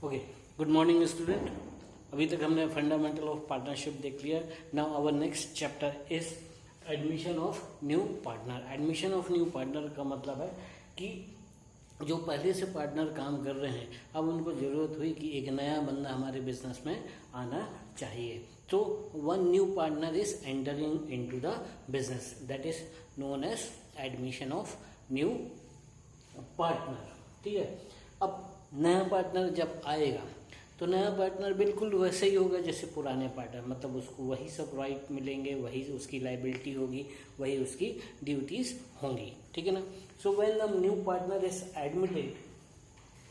Okay, good morning student. अभी तक हमने फंडामेंटल ऑफ पार्टनरशिप देख लिया। Now our next chapter is admission of new partner. Admission of new partner का मतलब है कि जो पहले से पार्टनर काम कर रहे हैं, अब उनको ज़रूरत हुई कि एक नया बंदा हमारे बिजनेस में आना चाहिए। तो one new partner is entering into the business, that is known as admission of new partner. ठीक है, अब नया पार्टनर जब आएगा तो नया पार्टनर बिल्कुल वैसे ही होगा जैसे पुराने पार्टनर, मतलब उसको वही सब राइट मिलेंगे, वही उसकी लाइबिलिटी होगी, वही उसकी ड्यूटीज होंगी। ठीक है ना। So when the new partner is admitted,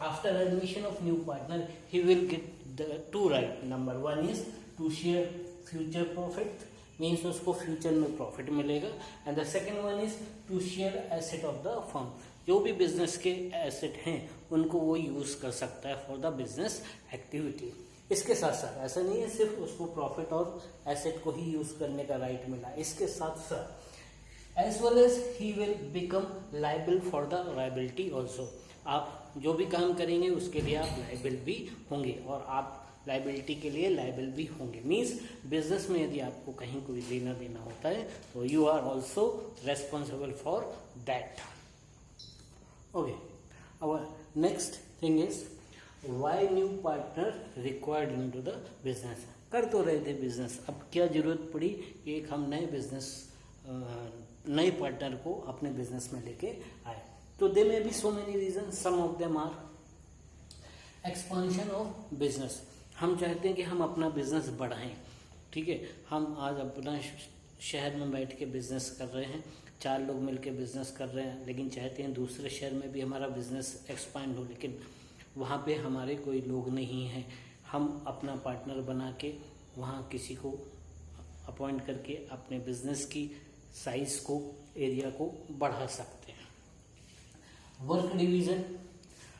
after admission of new partner he will get the two right. Number one is to share future profit, means उसको फ्यूचर में प्रॉफिट मिलेगा। And the second one is to share asset of the firm, जो भी business के asset हैं उनको वो use कर सकता है फॉर द बिजनेस एक्टिविटी। इसके साथ साथ ऐसा नहीं है सिर्फ उसको प्रॉफिट और एसेट को ही यूज करने का राइट मिला, इसके साथ साथ as well as he will become liable for the liability also. आप जो भी काम करेंगे उसके लिए आप लाइबल भी होंगे और आप लाइबिलिटी के लिए लाइबल भी होंगे। मीन्स बिजनेस में यदि आपको कहीं कोई लेना देना होता है तो you are also responsible for that. Okay, our next thing is why new partner required into the business। कर तो रहे थे बिजनेस, अब क्या जरूरत पड़ी कि एक हम नए पार्टनर को अपने बिजनेस में लेके आए। तो they may be so many reason, some of them are expansion of business. हम चाहते हैं कि हम अपना बिजनेस बढ़ाएं। ठीक है, हम आज अपना शहर में बैठ के बिजनेस कर रहे हैं, चार लोग मिलकर बिजनेस कर रहे हैं, लेकिन चाहते हैं दूसरे शहर में भी हमारा बिजनेस एक्सपांड हो, लेकिन वहाँ पे हमारे कोई लोग नहीं हैं। हम अपना पार्टनर बना के वहाँ किसी को अपॉइंट करके अपने बिजनेस की साइज को, एरिया को बढ़ा सकते हैं। वर्क डिवीज़न,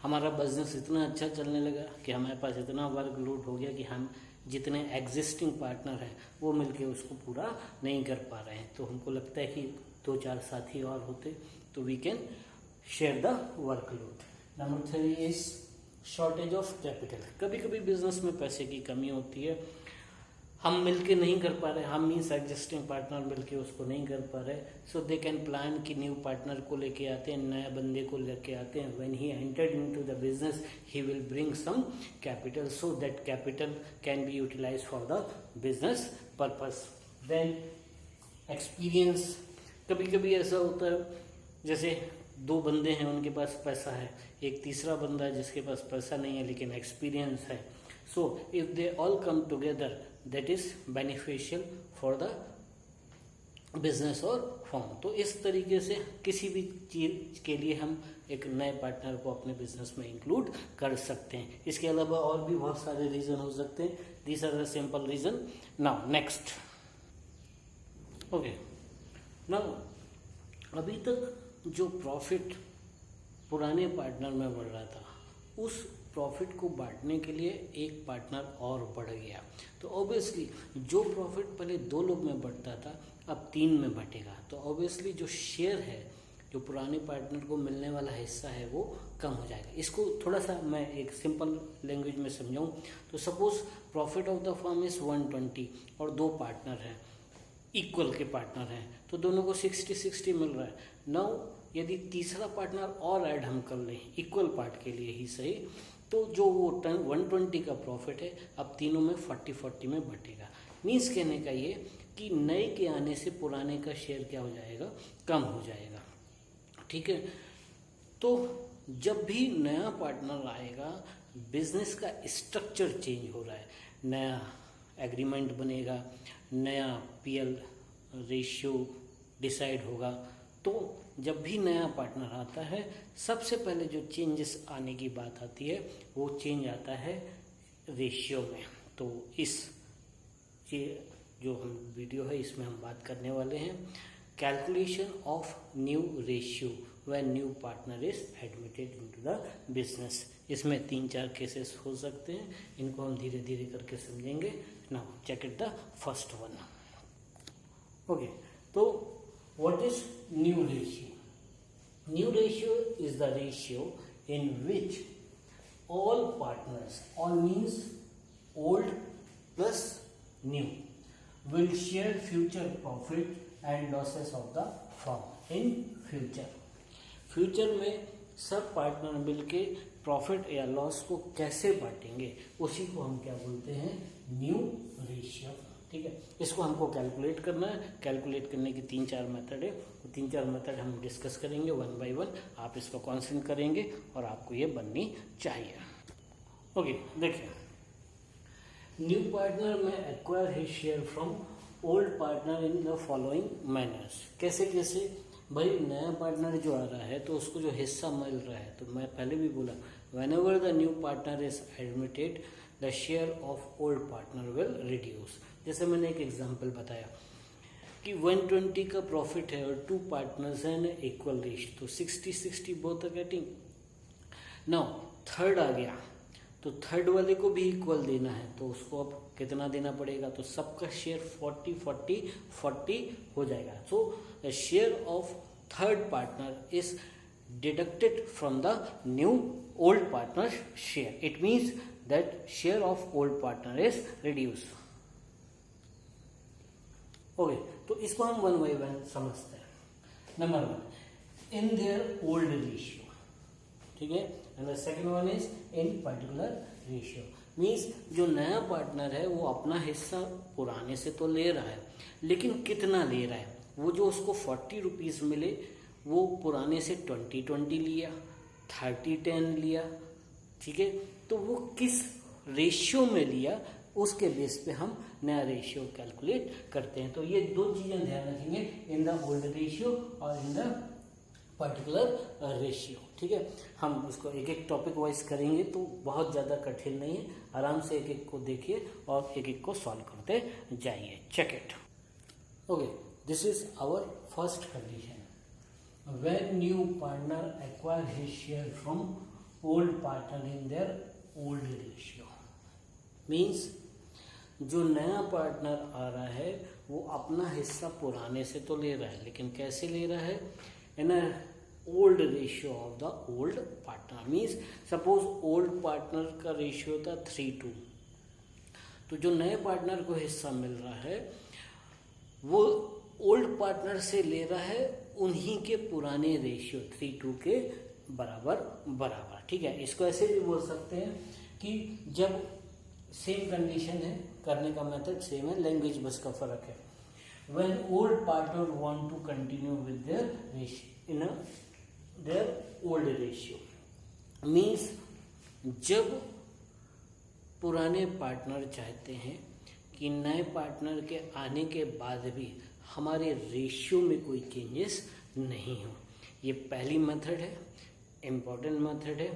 हमारा बिजनेस इतना अच्छा चलने लगा कि हमारे पास इतना वर्क लोड हो गया कि हम जितने एग्जिस्टिंग पार्टनर हैं वो मिलके उसको पूरा नहीं कर पा रहे हैं। तो हमको लगता है कि दो चार साथी और होते तो we can share the workload. Number 3 is shortage of capital. कभी कभी बिजनेस में पैसे की कमी होती है, हम मिलके नहीं कर पा रहे, हम मीन्स एग्जिस्टिंग पार्टनर मिलके उसको नहीं कर पा रहे। सो दे कैन प्लान कि न्यू पार्टनर को लेके आते हैं, नए बंदे को लेके आते हैं। When he entered into the business he will bring some capital, so that capital can be utilise for the business purpose. Then experience, कभी कभी ऐसा होता है जैसे दो बंदे हैं, उनके पास पैसा है, एक तीसरा बंदा है जिसके पास पैसा नहीं है लेकिन एक्सपीरियंस है। So if they all come together that is beneficial for the business और फर्म। तो इस तरीके से किसी भी चीज के लिए हम एक नए पार्टनर को अपने बिजनेस में इंक्लूड कर सकते हैं। इसके अलावा और भी बहुत सारे रीजन हो सकते हैं। These are the simple reason. Now next, okay, now अभी तक जो प्रॉफिट पुराने पार्टनर में बढ़ रहा था, उस प्रॉफिट को बांटने के लिए एक पार्टनर और बढ़ गया। तो ऑब्वियसली जो प्रॉफिट पहले 2 लोग में बढ़ता था अब 3 में बटेगा। तो ऑब्वियसली जो शेयर है, जो पुराने पार्टनर को मिलने वाला हिस्सा है वो कम हो जाएगा। इसको थोड़ा सा मैं एक सिंपल लैंग्वेज में समझाऊं तो suppose profit of the firm is 120 और 2 पार्टनर हैं, इक्वल के पार्टनर हैं, तो दोनों को 60-60 मिल रहा है। नाउ यदि तीसरा पार्टनर और ऐड हम कर लें इक्वल पार्ट के लिए ही सही, तो जो वो 120 का प्रॉफिट है अब तीनों में 40-40 में बटेगा। मीन्स कहने का ये कि नए के आने से पुराने का शेयर क्या हो जाएगा, कम हो जाएगा। ठीक है, तो जब भी नया पार्टनर आएगा बिजनेस का स्ट्रक्चर चेंज हो रहा है, नया एग्रीमेंट बनेगा, नया पीएल रेशियो डिसाइड होगा। तो जब भी नया पार्टनर आता है सबसे पहले जो चेंजेस आने की बात आती है वो चेंज आता है रेशियो में। तो इस जो हम वीडियो है इसमें हम बात करने वाले हैं calculation of new ratio when new partner is admitted into the business. इसमें 3-4 केसेस हो सकते हैं, इनको हम धीरे धीरे करके समझेंगे। Now check it the first one. Okay, तो what is new ratio? New ratio is the ratio in which all partners, all means old plus new, will share future profit and losses of the firm in future. Future में sub partner मिलके profit या loss को कैसे बांटेंगे, उसी को हम क्या बोलते हैं, न्यू रेशियो. ठीक है, इसको हमको कैलकुलेट करना है. कैलकुलेट करने की 3-4 मेथड है. 3-4 मेथड हम डिस्कस करेंगे वन बाय वन. आप इसको कॉन्सेंट्रेट करेंगे और आपको ये बननी चाहिए. ओके, देखिए, न्यू पार्टनर में acquire his share from old partner in the following manners. कैसे कैसे भाई, नया पार्टनर जो आ रहा है तो उसको जो हिस्सा मिल रहा है, तो मैं पहले भी बोला, when ever the new partner is admitted the share of old partner will reduce. जैसे मैंने एक एग्जांपल बताया कि 120 का प्रॉफिट है और 2 पार्टनर्स हैं इक्वल रेशियो, तो 60-60 both are getting. Now third आ गया तो थर्ड वाले को भी इक्वल देना है, तो उसको अब कितना देना पड़ेगा, तो सबका शेयर 40-40-40 हो जाएगा. So the share of third partner is deducted from the new old partner share. It means that share of old partner is reduce. Okay, तो इसको हम वन बाय वन समझते हैं. Number 1, in their old ratio. ठीक है, and the second one is in particular ratio. Means जो नया partner है वो अपना हिस्सा पुराने से तो ले रहा है, लेकिन कितना ले रहा है, वो जो उसको 40 रुपीज़ मिले वो पुराने से 20-20 लिया, 30-10 लिया. ठीक है, तो वो किस रेशियो में लिया, उसके बेस पे हम नया रेशियो कैलकुलेट करते हैं. तो ये 2 चीज़ें ध्यान रखेंगे, इन द ओल्ड रेशियो और इन द पर्टिकुलर रेशियो. ठीक है, हम उसको एक एक टॉपिक वाइज करेंगे तो बहुत ज़्यादा कठिन नहीं है. आराम से एक एक को देखिए और एक एक को सॉल्व करते जाइए. Check it. Okay, this is our first condition. When new partner acquire his share from old partner in their old ratio. Means जो नया पार्टनर आ रहा है वो अपना हिस्सा पुराने से तो ले रहा है, लेकिन कैसे ले रहा है, in a old ratio of the old partner. Means suppose old partner का रेशियो था 3:2, तो जो नए पार्टनर को हिस्सा मिल रहा है वो ओल्ड पार्टनर से ले रहा है उन्हीं के पुराने रेशियो 3:2 के बराबर. ठीक है, इसको ऐसे भी बोल सकते हैं कि जब सेम कंडीशन है, करने का मेथड सेम है, लैंग्वेज बस का फर्क है. When old partner want to continue with their ratio in their old ratio, means जब पुराने पार्टनर चाहते हैं कि नए पार्टनर के आने के बाद भी हमारे रेशियो में कोई चेंजेस नहीं हो. ये पहली मेथड है, इम्पॉर्टेंट मेथड है.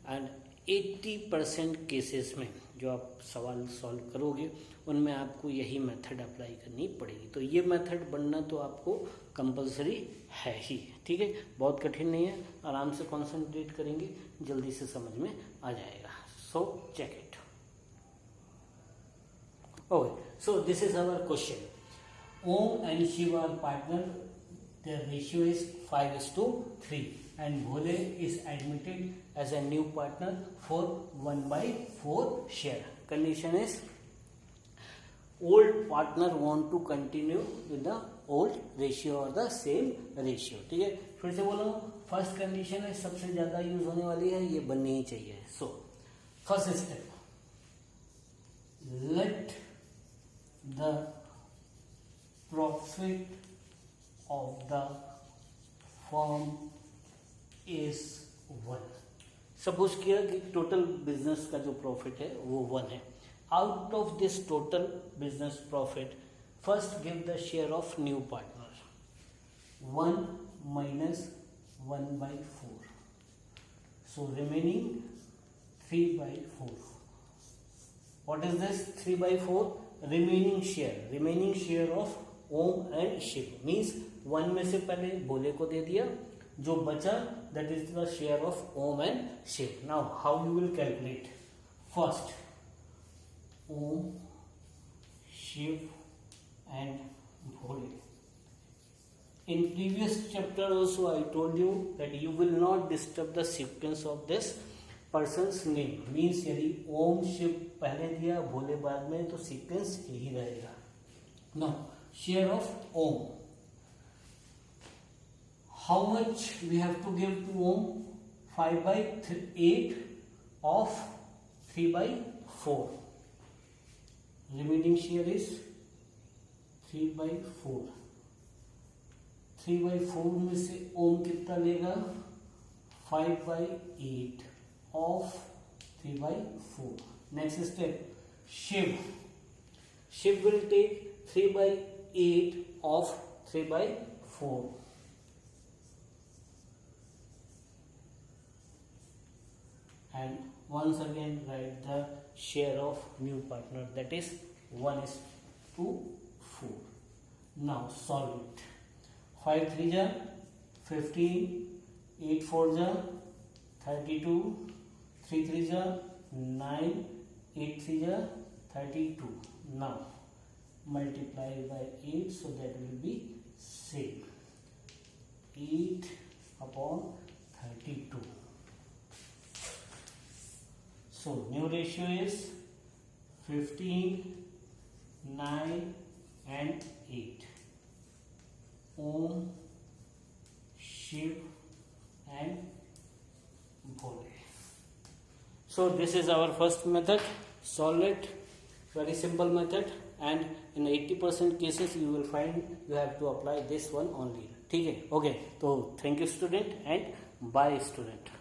एंड 80% केसेस में जो आप सवाल सॉल्व करोगे उनमें आपको यही मेथड अप्लाई करनी पड़ेगी. तो ये मेथड बनना तो आपको कंपलसरी है ही. ठीक है, बहुत कठिन नहीं है, आराम से कंसंट्रेट करेंगे, जल्दी से समझ में आ जाएगा. So check it. Okay, so this is our question. Om and Shiv are partner, their ratio is 5:3 and Bhole is admitted as a new partner for 1/4 share. Condition is old partner want to continue with the old ratio or the same ratio. ठीक है, फिर से बोला हूँ, first condition है, सबसे ज्यादा use होने वाली है, ये बननी ही चाहिए. So first step, let the profit of the firm is 1. Suppose किया कि टोटल बिजनेस का जो प्रॉफिट है वो 1 है. Out of this total business profit first give the share of new partner. 1 minus 1/4, so remaining 3/4. What is this 3/4? Remaining share of Om and Shiv. Means 1 में से पहले भोले को दे दिया, जो बचा that is the share of Om and Shiv. Now how you will calculate? First, Om, Shiv and Bhole. In previous chapter also I told you that you will not disturb the sequence of this persons name means यदि ओम शिव पहले दिया भोले बाद में तो sequence यही रहेगा. Now share of Om, how much we have to give to Om? 5/8 of 3/4. Remaining share is 3/4. 3/4 में से ओम कितना लेगा? 5/8 of 3/4. Next step, Shiv. Shiv will take 3/8 of 3/4. And once again write the share of new partner, that is 1:4. Now solve it. 5 3 ja 15, 8 4 ja 32, 3 3 ja 9, 8 3 ja 32. Now multiply by 8, so that will be same, 8/32. So new ratio is 15, 9 and 8. Om, Shiv and Bhole. So this is our first method. Solve it. Very simple method, and in 80% cases you will find you have to apply this one only. ठीक है? Okay. तो thank you student and bye student.